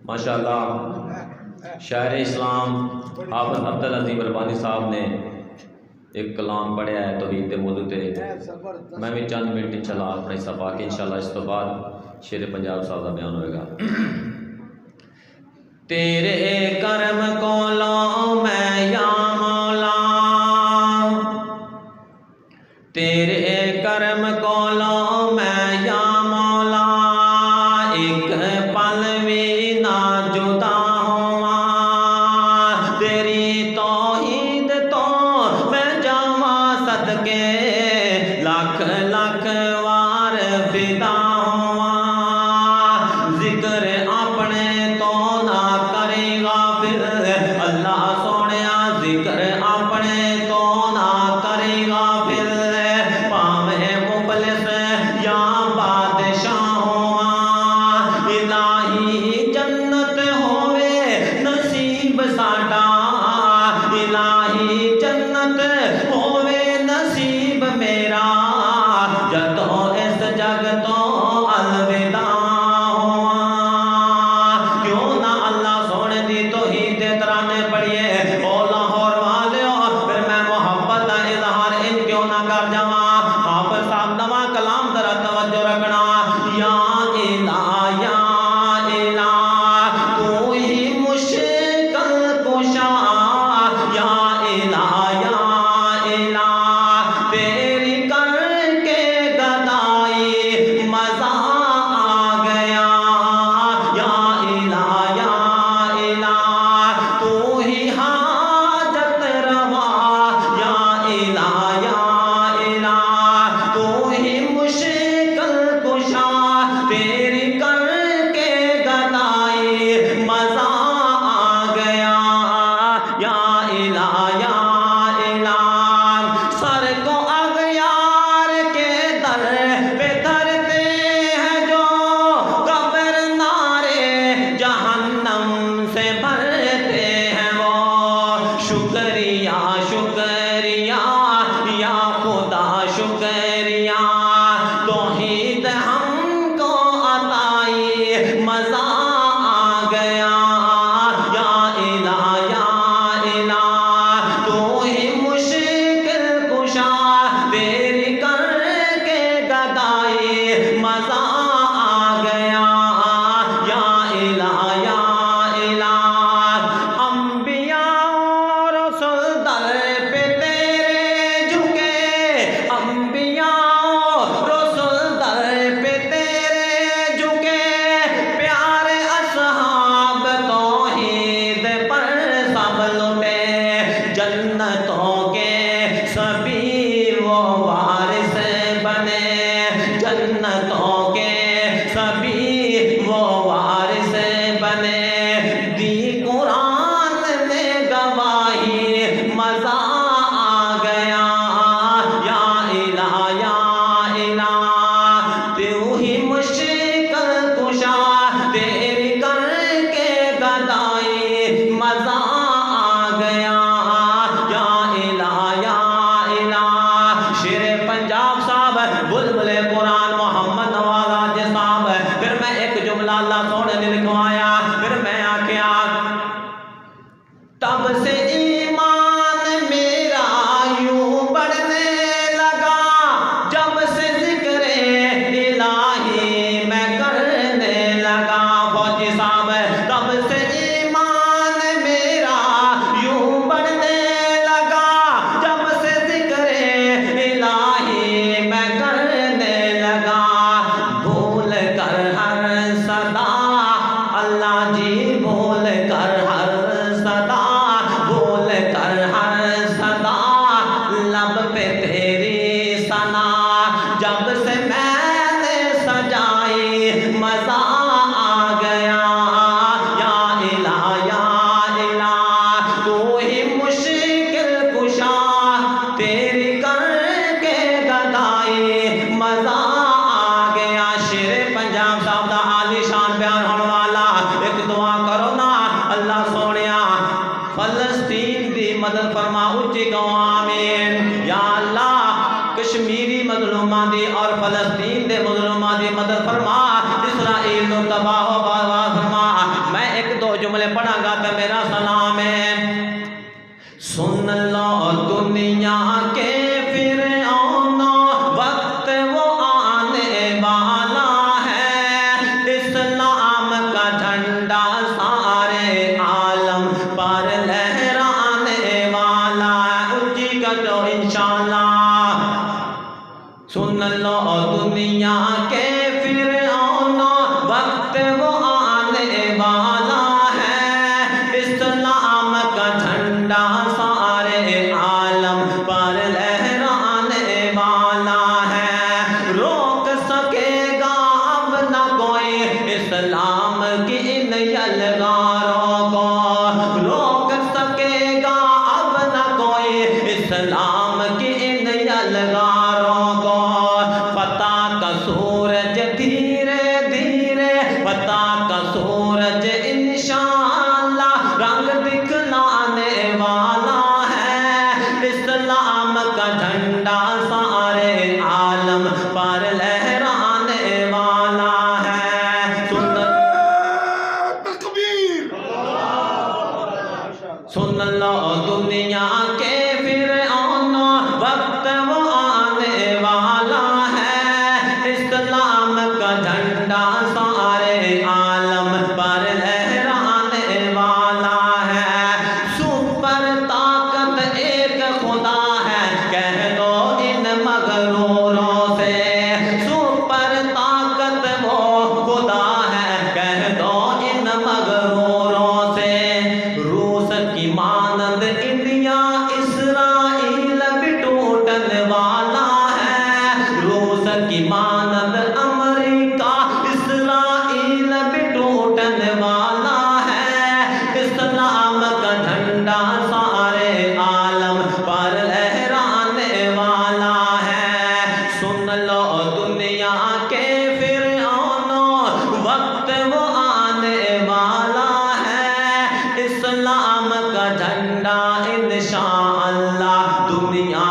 ماشاءاللہ شاعر اسلام حافظ عبدالعظیم ربانی صاحب نے ایک کلام پڑھیا ہے توحید دے موضوع تے، میں بھی چند منٹ انشاءاللہ اپنے حصہ پا کے انشاءاللہ اس تو بعد شیر پنجاب صاحب کا بیان ہوئے گا۔ تیرے کرم کو لو میں یا مولا، تیرے کرم کو لو میں یا مولا، ایک پل بھی نہ جدا ہوا، تیری توحید تو میں جاواں صدقے، لاکھ لاکھ وار فدا ہوا، ذکر اپنے تو نہ کرے غافل، اللہ سونیا ذکر اپنے تو نہ کرے غافل، پاویں مفلس یا بادشاہ ہوا، الہی جنت ہوئے نصیب ساڈا، الہی جنت ہوئے نصیب میرا، جدوں اس جگ تو الوداع ہوا، کیوں نہ اللہ سونے دی توحید دے ترانے پڑھیے، او لاہور والےو پھر میں محبت دا اظہار ان کیوں نہ کر جاواں، حافظ صاحب نواں کلام ذرا توجہ رکھنا، یا الہ یا الہ تو ہی مشکل کشا، یا الہ یا الہ تیری کر کے گدائی مزہ آ گیا، یا الہ یا الہ تو ہی حاجت روا، یا الہ یا الہ تو ہی مشکل کشا، تیری کر کے گدائی مزہ آ گیا، یا الہ یا الہ سر کو اغیار کے در پہ دھرتے ہیں جو، قبر نارے جہنم سے بھرتے ہیں وہ، شکریہ شکریہ یا خدا شکریہ، توحید ہم کو عطائی مزہ آ گیا، یا الہ یا الہ تو ہی مشکل کشا، تیری کر کے گدائی مزہ آ گیا، یا الہ یا الہ انبیاء و رسول در پہ تیرے جھکے، انبیاء و رسول در پہ تیرے جھکے، پیارے اصحاب توحید پر سب لٹے، جنتوں کے سبھی وہ وارث بنے، جنتوں کے سبھی وہ وارث بنے، دی قرآن نے گواہی مزہ آ گیا، یا الہ یا الہ تو ہی مشکل کشا، تیری کر کے گدائی مزہ آ گیا، یا الہ یا الہ شیر پنجاب صاحب بلبل قرآن محمد نواز حاجی صاحب، پھر میں ایک جملہ اللہ سونے نے لکھوایا، پھر میں آکھیا تب سے ایمان میرا یوں بڑھنے لگا، جب سے ذکر الہی میں کرنے لگا، فوجی صاحب تب سے ایمان میرا یوں بڑھنے لگا، جب سے ذکر الہی میں کرنے لگا، بھول کر ہر صدا اللہ جی بھول کر ہر صدا، بھول کر ہر صدا لب پہ تیری ثنا، جب سے میں نے سجائی مزہ آ گیا، یا دو جملے پڑھا گا تو میرا سلام ہے. سن لو دنیا کے فرعون، وقت وہ آنے والا ہے. اسلام کا جھنڈا سارے عالم پر لہرانے والا ہے. اونچی کرو انشاءاللہ. سن لو دنیا کے فرعون، وقت وہ آنے والا ہے. اسلام کا جھنڈا سارے عالم پر لہرانے والا ہے. روک سکے گا اب نہ کوئی اسلام کی ان یلغاروں کو. روک سکے گا اب نہ کوئی اسلام کی ان یلغاروں کو. فتح کا سورج دھیرے دھیرے، فتح کا سورج انشاءاللہ رنگ دکھلانے والا ہے. اسلام کا جھنڈا سارے عالم پر لہرانے والا ہے. سن لو دنیا کے فرعون، وقت وہ آنے والا ہے. اسلام کا جھنڈا سارے عالم پر لہرانے والا ہے. سپر طاقت ایک خدا ہے، کہہ دو ان مغروروں سے. سپر طاقت وہ خدا ہے، کہہ دو ان مغروروں سے. روس کی مانند انڈیا اسرائیل بھی ٹوٹنے والا ہے. روس کی مانند امریکہ اسرائیل بھی ٹوٹنے والا ہے. اسلام کا جھنڈا سارے عالم پر لہرانے والا ہے. سن لو دنیا کے فرعون، وقت وہ آنے والا ہے. اسلام کا جھنڈا انشاءاللہ دنیا